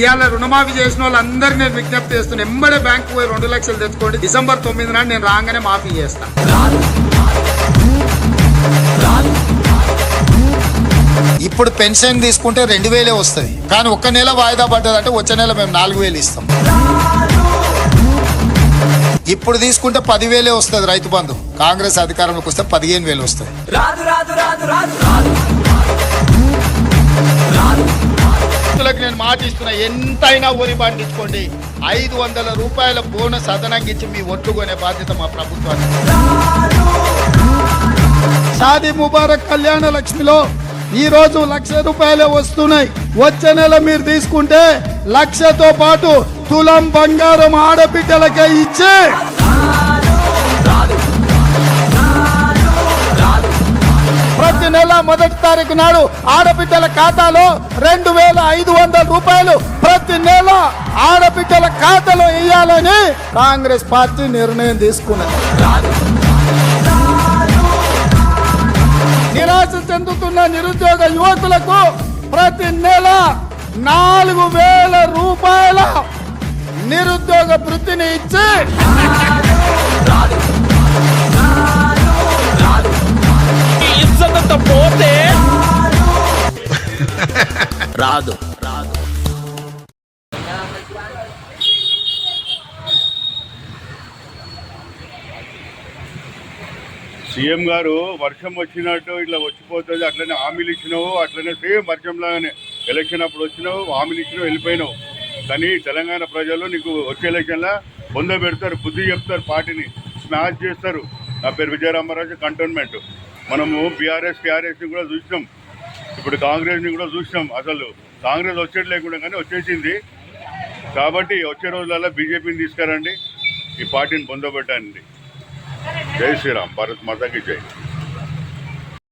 ఇవాళ రుణమాఫీ చేసిన వాళ్ళందరూ నేను విజ్ఞప్తి చేస్తున్నా, ఎంబడే బ్యాంకు పోయి 2 లక్షలు తెచ్చుకోండి. డిసెంబర్ 9 నాడు నేను రాగానే మాఫీ చేస్తా. ఇప్పుడు పెన్షన్ తీసుకుంటే 2000 వస్తుంది, కానీ ఒక్క నెల వాయిదా పడ్డదంటే వచ్చే నెల మేము 4000 ఇస్తాం. ఇప్పుడు తీసుకుంటే 10,000 వస్తుంది రైతు బంధు. కాంగ్రెస్ అధికారంలోకి వస్తే 15,000 వస్తుంది. నేను మాట ఇస్తున్నా, ఎంతైనా వరి పండించుకోండి. 500 రూపాయల బోనస్ అదనంగా ఇచ్చి మీ ఒట్లు కొనే బాధ్యత మా ప్రభుత్వానికి. షాదీ ముబారక్ కళ్యాణ లక్ష్మిలో ఈ రోజు 1,00,000 రూపాయలే వస్తున్నాయి. వచ్చే నెల మీరు తీసుకుంటే 1,00,000తో పాటు తులం బంగారం ఆడబిడ్డలకే ఇచ్చి ప్రతి నెల 1వ తారీఖు నాడు ఆడబిడ్డల ఖాతాలో 2,500 రూపాయలు ప్రతి నెల ఆడబిడ్డల ఖాతాలో వేయాలని కాంగ్రెస్ పార్టీ నిర్ణయం తీసుకున్నది. నిరాశ చెందుతున్న నిరుద్యోగ యువకులకు ప్రతి నెల 4,000 రూపాయల నిరుద్యోగ వృత్తిని ఇచ్చి పోతే రాదు. సీఎం గారు వర్షం వచ్చినట్టు ఇట్లా వచ్చిపోతుంది, అట్లనే హామీలు ఇచ్చినావు, అట్లనే సేమ్ వర్షంలాగానే ఎలక్షన్ అప్పుడు వచ్చినావు, హామీలు ఇచ్చినావు, వెళ్ళిపోయినావు. కానీ తెలంగాణ ప్రజలు నీకు వచ్చే ఎలక్షన్లో పెడతారు, బుద్ధి చెప్తారు, పార్టీని స్మాష్ చేస్తారు. నా పేరు విజయరామరాజు, కంటోన్మెంట్. మనము టీఆర్ఎస్ని కూడా చూసినాం, ఇప్పుడు కాంగ్రెస్ని కూడా చూసినాం. అసలు కాంగ్రెస్ వచ్చేది లేకుండా కానీ వచ్చేసింది. కాబట్టి వచ్చే రోజులలో బీజేపీని తీసుకురండి, ఈ పార్టీని పొందబెట్టండి. జై శ్రీరామ్, భారత్ మాతాకి జై.